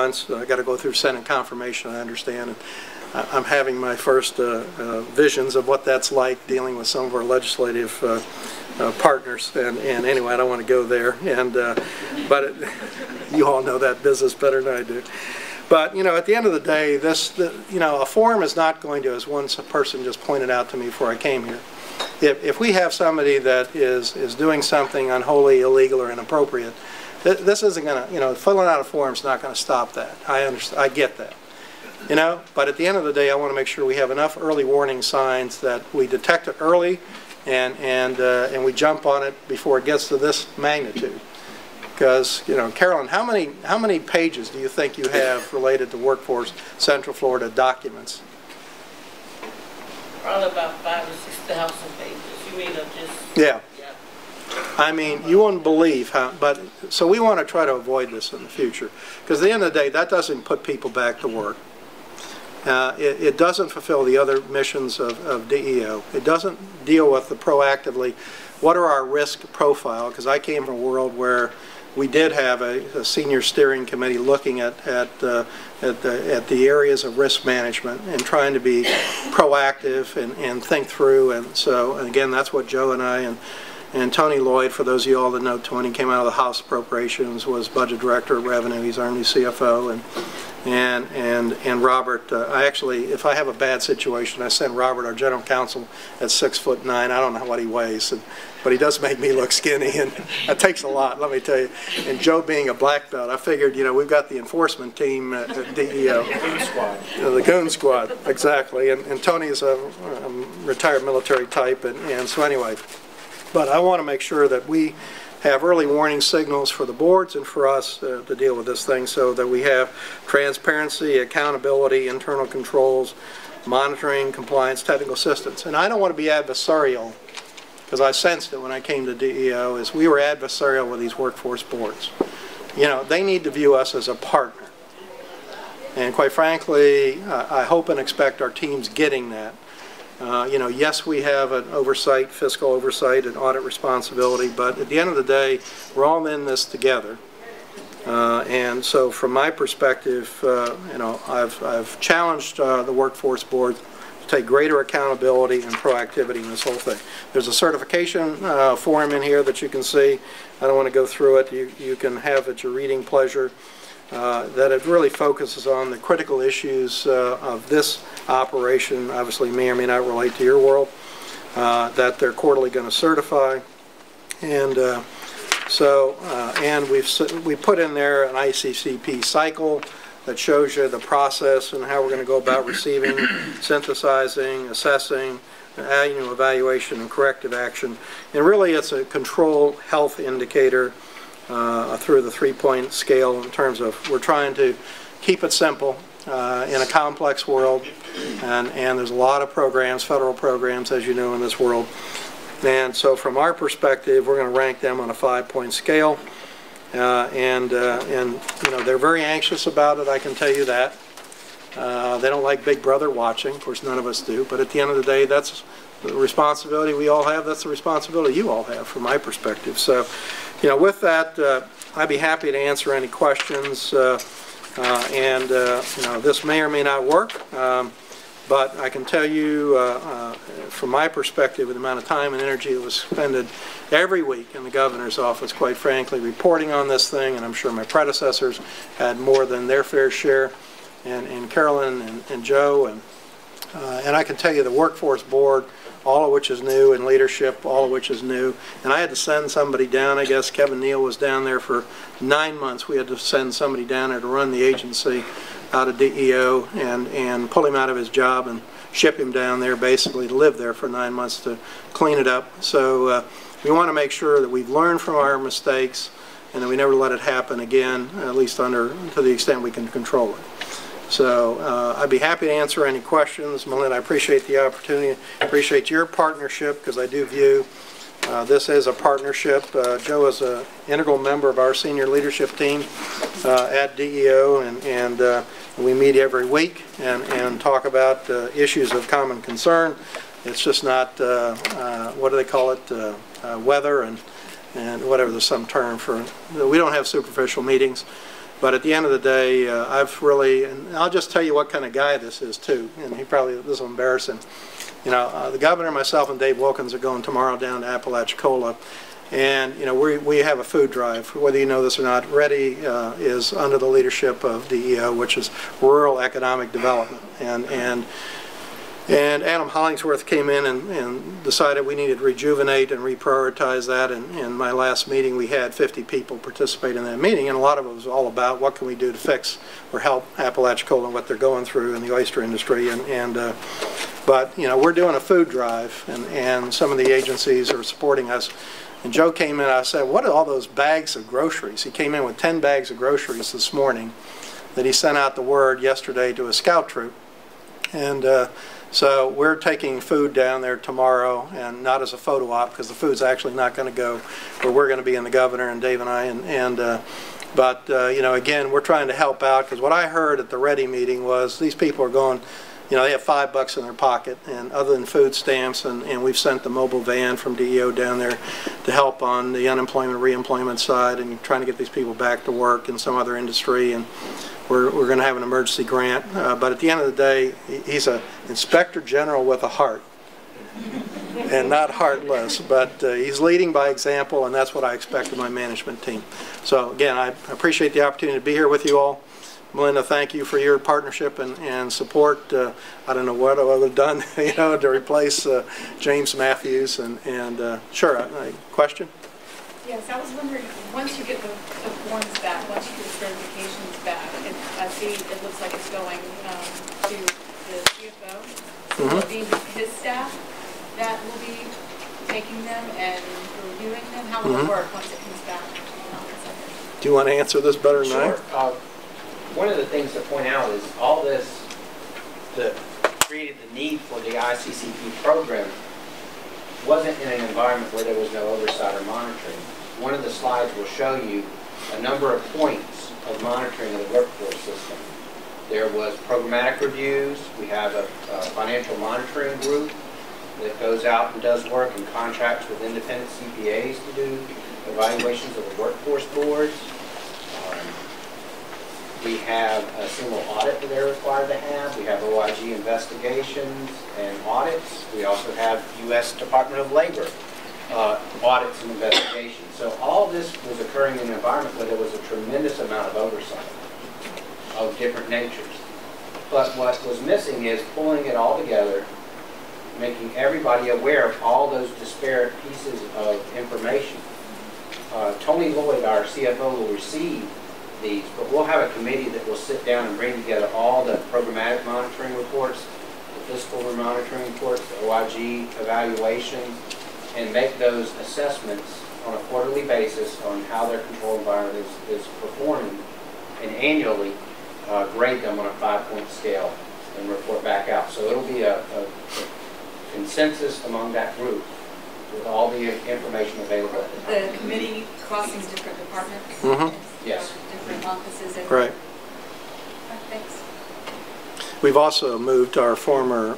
months. I got to go through Senate confirmation, I understand. And I'm having my first visions of what that's like dealing with some of our legislative partners. And anyway, I don't want to go there. But you all know that business better than I do. But, at the end of the day, a forum is not going to, as one person just pointed out to me before I came here, if we have somebody that is doing something unholy, illegal, or inappropriate, this isn't going to, filling out a form is not going to stop that. I get that. But at the end of the day, I want to make sure we have enough early warning signs that we detect it early and we jump on it before it gets to this magnitude. Because, Carolyn, how many pages do you think you have related to Workforce Central Florida documents? Probably about 5,000 to 6,000 pages. You mean of just... Yeah. I mean, you wouldn't believe how, so we want to try to avoid this in the future. Because at the end of the day, that doesn't put people back to work. It doesn't fulfill the other missions of DEO. It doesn't deal with the proactively, what are our risk profile? Because I came from a world where we did have a senior steering committee looking at the areas of risk management and trying to be proactive and think through. And again, that's what Joe and I and Tony Lloyd, for those of you all that know Tony, came out of the House Appropriations, was Budget Director of Revenue. He's our new CFO. And Robert, I actually, if I have a bad situation, I send Robert, our General Counsel, at 6'9". I don't know what he weighs, but he does make me look skinny, and that takes a lot, let me tell you. And Joe being a black belt, I figured, we've got the enforcement team at DEO. The Goon Squad. The Goon Squad, exactly. And Tony is a retired military type, and so anyway. But I want to make sure that we have early warning signals for the boards and for us to deal with this thing, so that we have transparency, accountability, internal controls, monitoring, compliance, technical assistance. And I don't want to be adversarial, because I sensed it when I came to DEO, is we were adversarial with these workforce boards. They need to view us as a partner. And quite frankly, I hope and expect our team's getting that. Yes, we have an oversight, fiscal oversight, and audit responsibility, but at the end of the day, we're all in this together. And so, from my perspective, I've challenged the workforce board to take greater accountability and proactivity in this whole thing. There's a certification form in here that you can see. I don't want to go through it. You can have at your reading pleasure. That it really focuses on the critical issues of this operation, obviously may or may not relate to your world, that they're quarterly going to certify. And and we put in there an ICCP cycle that shows you the process and how we're going to go about receiving, synthesizing, assessing, annual evaluation, and corrective action. And really it's a control health indicator through the 3-point scale in terms of we're trying to keep it simple in a complex world, and there's a lot of programs, federal programs, as you know, in this world. And so from our perspective, we're going to rank them on a 5-point scale, and they're very anxious about it, I can tell you that. They don't like Big Brother watching, of course none of us do, but at the end of the day, that's the responsibility we all have, that's the responsibility you all have from my perspective. So, with that, I'd be happy to answer any questions, this may or may not work, but I can tell you from my perspective, with the amount of time and energy that was spent every week in the governor's office, quite frankly, reporting on this thing, and I'm sure my predecessors had more than their fair share, and Carolyn and Joe, and I can tell you the workforce board, all of which is new, and leadership, all of which is new. And I had to send somebody down. I guess Kevin Neal was down there for 9 months. We had to send somebody down there to run the agency out of DEO and pull him out of his job and ship him down there basically to live there for 9 months to clean it up. So we want to make sure that we've learned from our mistakes and that we never let it happen again, at least to the extent we can control it. So I'd be happy to answer any questions. Melinda, I appreciate the opportunity. I appreciate your partnership, because I do view this as a partnership. Joe is an integral member of our senior leadership team at DEO, and we meet every week and talk about issues of common concern. It's just not, what do they call it, weather and whatever, there's some term for it. We don't have superficial meetings. But at the end of the day, I've really, and I'll just tell you what kind of guy this is too, and he probably, this will embarrass him. You know, the governor, myself, and Dave Wilkins are going tomorrow down to Apalachicola, and you know, we have a food drive. Whether you know this or not, READY is under the leadership of DEO, which is Rural Economic Development, and Adam Hollingsworth came in and decided we needed to rejuvenate and reprioritize that. And in my last meeting, we had 50 people participate in that meeting, and a lot of it was all about what can we do to fix or help Apalachicola and what they're going through in the oyster industry. But you know, we're doing a food drive, and some of the agencies are supporting us. And Joe came in, I said, what are all those bags of groceries? He came in with 10 bags of groceries this morning that he sent out the word yesterday to a scout troop. And so we're taking food down there tomorrow, and not as a photo op, because the food's actually not going to go where we're going to be, in the governor and Dave and I. But you know, again, we're trying to help out, because what I heard at the READY meeting was these people are going, you know, they have $5 in their pocket, and other than food stamps, and we've sent the mobile van from DEO down there to help on the unemployment, reemployment side, and trying to get these people back to work in some other industry. And we're going to have an emergency grant, but at the end of the day, he's an inspector general with a heart, and not heartless, but he's leading by example, and that's what I expect of my management team. So again, I appreciate the opportunity to be here with you all. Melinda, thank you for your partnership and support. I don't know what I would have done, you know, to replace James Matthews. Sure, question? Yes, I was wondering, once you get the forms back, once you get the certifications back, I see it looks like it's going to the CFO. So will it be his staff that will be taking them and reviewing them? How will it work once it comes back? Do you want to answer this better than I? Sure. One of the things to point out is all this that created the need for the ICCP program wasn't in an environment where there was no oversight or monitoring. One of the slides will show you a number of points of monitoring of the workforce system. There was programmatic reviews. We have a financial monitoring group that goes out and does work and contracts with independent CPAs to do evaluations of the workforce boards. We have a single audit that they're required to have. We have OIG investigations and audits. We also have U.S. Department of Labor audits and investigations. So all this was occurring in an environment where there was a tremendous amount of oversight of different natures. But what was missing is pulling it all together, making everybody aware of all those disparate pieces of information. Tony Lloyd, our CFO, will receive these, but we'll have a committee that will sit down and bring together all the programmatic monitoring reports, the fiscal monitoring reports, the OIG evaluations, and make those assessments on a quarterly basis on how their control environment is performing, and annually grade them on a 5-point scale and report back out. So it'll be a consensus among that group with all the information available. The committee crosses different departments? Mm-hmm. Yes. Different offices? Right. Thanks. We've also moved our former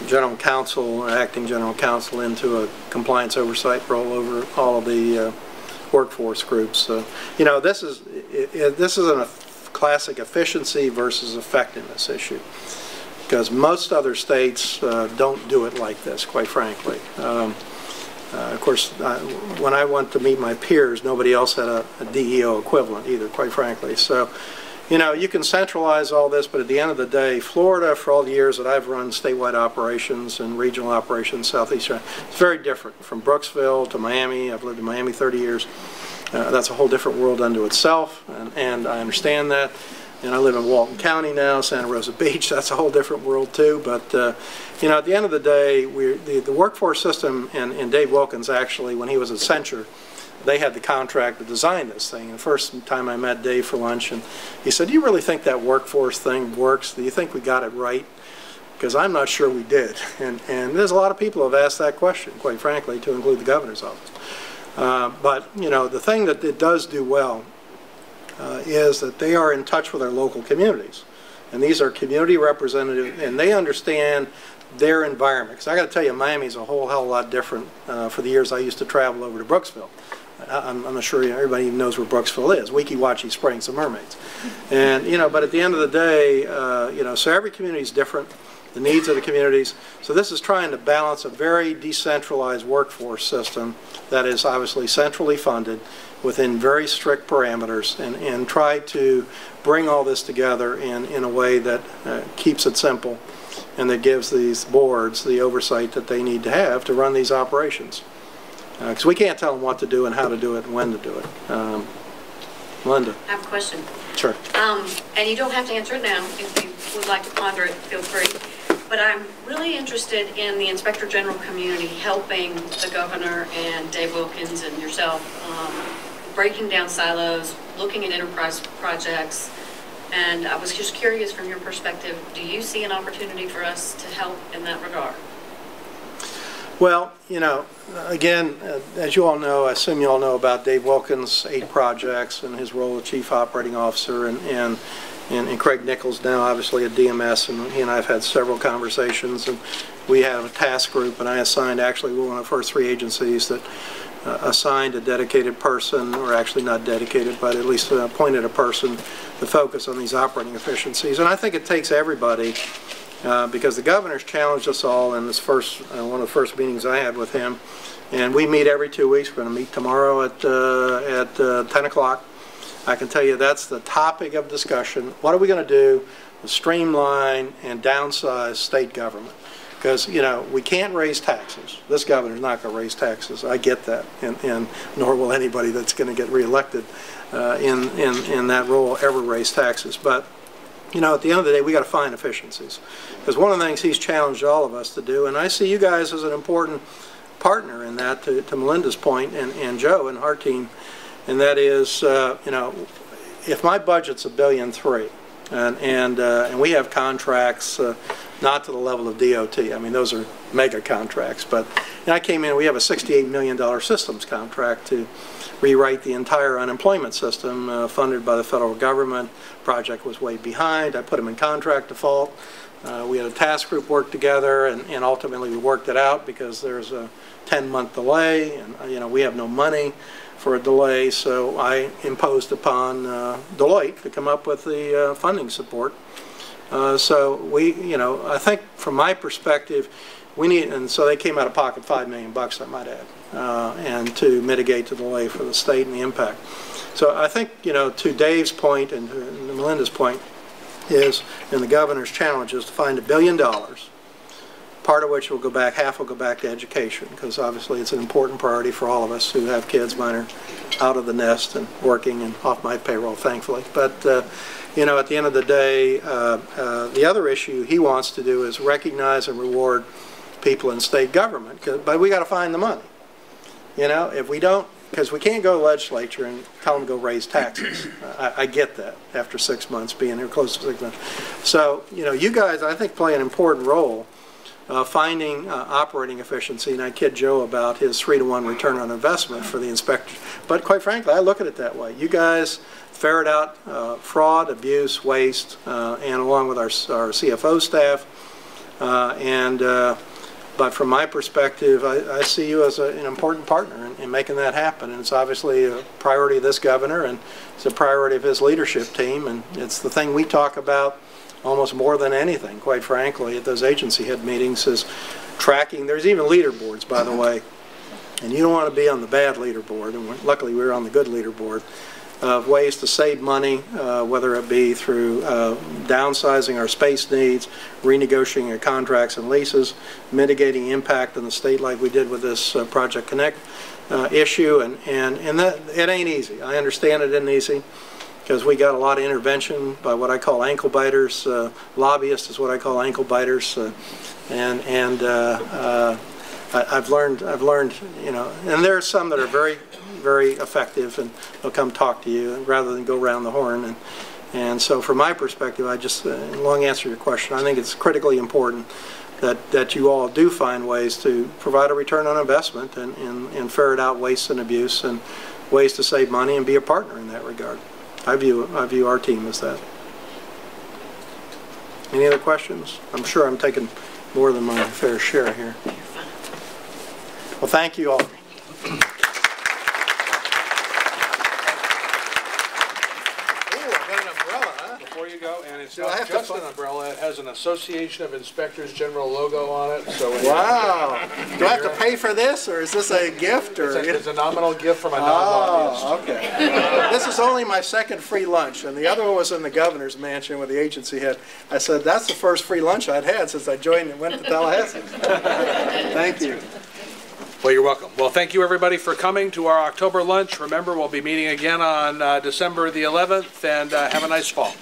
general counsel, acting general counsel, into a compliance oversight role over all of the workforce groups. You know, this is a classic efficiency versus effectiveness issue, because most other states don't do it like this, quite frankly. Of course, when I went to meet my peers, nobody else had a DEO equivalent either, quite frankly. So, you know, you can centralize all this, but at the end of the day, Florida, for all the years that I've run statewide operations and regional operations, Southeastern, it's very different. From Brooksville to Miami, I've lived in Miami 30 years. That's a whole different world unto itself, and I understand that. And I live in Walton County now, Santa Rosa Beach. That's a whole different world too. But you know, at the end of the day, the workforce system, and Dave Wilkins actually, when he was at Accenture, they had the contract to design this thing. And the first time I met Dave for lunch, and he said, "Do you really think that workforce thing works? Do you think we got it right?" Because I'm not sure we did. And there's a lot of people who have asked that question, quite frankly, to include the governor's office. But you know, the thing that it does do well is that they are in touch with our local communities, and these are community representatives, and they understand their environment. Because I got to tell you, Miami's a whole hell of a lot different. For the years I used to travel over to Brooksville, I'm not sure everybody even knows where Brooksville is. Weeki Wachee Springs, the mermaids. And, you know, but at the end of the day, you know, so every community is different, the needs of the communities. So this is trying to balance a very decentralized workforce system that is obviously centrally funded within very strict parameters, and try to bring all this together in a way that keeps it simple and that gives these boards the oversight that they need to have to run these operations. Because we can't tell them what to do and how to do it and when to do it. Linda. I have a question. Sure. And you don't have to answer it now. If you would like to ponder it, feel free. But I'm really interested in the Inspector General community helping the governor and Dave Wilkins and yourself breaking down silos, looking at enterprise projects. And I was just curious from your perspective, do you see an opportunity for us to help in that regard? Well, you know, again, as you all know, I assume you all know about Dave Wilkins' 8 projects and his role as Chief Operating Officer, and Craig Nichols now obviously at DMS, and he and I have had several conversations, and we have a task group, and I assigned, actually we're one of the first 3 agencies that assigned a dedicated person, or actually not dedicated, but at least appointed a person to focus on these operating efficiencies. And I think it takes everybody, because the governor's challenged us all in this first, one of the first meetings I had with him, and we meet every 2 weeks. We're going to meet tomorrow at 10 o'clock. I can tell you that's the topic of discussion. What are we going to do to streamline and downsize state government? Because, you know, we can't raise taxes. This governor's not going to raise taxes. I get that, and nor will anybody that's going to get reelected in that role ever raise taxes. But, you know, at the end of the day, we got to find efficiencies. Because one of the things he's challenged all of us to do, and I see you guys as an important partner in that, to Melinda's point, and Joe and our team, and that is, you know, if my budget's $1.3 billion, and we have contracts not to the level of DOT. I mean, those are mega contracts. But I came in, we have a $68 million systems contract to rewrite the entire unemployment system funded by the federal government. Project was way behind. I put them in contract default. We had a task group work together, and ultimately we worked it out because there's a 10-month delay, and you know, we have no money for a delay, so I imposed upon Deloitte to come up with the funding support. So we, you know, I think from my perspective, we need, and so they came out of pocket $5 million, I might add, and to mitigate the delay for the state and the impact. So I think, you know, to Dave's point and to Melinda's point is, and the governor's challenge is to find $1 billion, part of which will go back, half will go back to education, because obviously it's an important priority for all of us who have kids. Mine are out of the nest and working and off my payroll, thankfully. But you know, at the end of the day, the other issue he wants to do is recognize and reward people in state government, but we got to find the money. You know, if we don't, because we can't go to the legislature and tell them to go raise taxes. I get that after 6 months, being here close to 6 months. So, you know, you guys, I think, play an important role finding operating efficiency, and I kid Joe about his 3-to-1 return on investment for the inspector. But quite frankly, I look at it that way. You guys ferret out fraud, abuse, waste, and along with our CFO staff. But from my perspective, I see you as an important partner in making that happen. And it's obviously a priority of this governor, and it's a priority of his leadership team, and it's the thing we talk about almost more than anything, quite frankly, at those agency head meetings, is tracking. There's even leaderboards, by the way, and you don't want to be on the bad leaderboard, and luckily we're on the good leaderboard, of ways to save money, whether it be through downsizing our space needs, renegotiating our contracts and leases, mitigating impact in the state like we did with this Project Connect issue, and that, it ain't easy. I understand it isn't easy, because we got a lot of intervention by what I call ankle biters. Lobbyists is what I call ankle biters, I've learned, you know, and there are some that are very, very effective, and they'll come talk to you rather than go around the horn. And so, from my perspective, I just, long answer to your question, I think it's critically important that you all do find ways to provide a return on investment and ferret out waste and abuse and ways to save money and be a partner in that regard. I view our team as that. Any other questions? I'm sure I'm taking more than my fair share here. Well, thank you all. got an umbrella, huh? Before you go, and it's Do I not have to just fu- an umbrella, it has an Association of Inspectors General logo on it, so. Wow. Do I have to pay for this, or is this a gift, or? It's a nominal gift from a non-lobbyist. Oh, okay. This is only my second free lunch, and the other one was in the governor's mansion with the agency head. I said, that's the first free lunch I'd had since I joined and went to Tallahassee. Thank you. Well, you're welcome. Well, thank you, everybody, for coming to our October lunch. Remember, we'll be meeting again on December the 11th, and have a nice fall.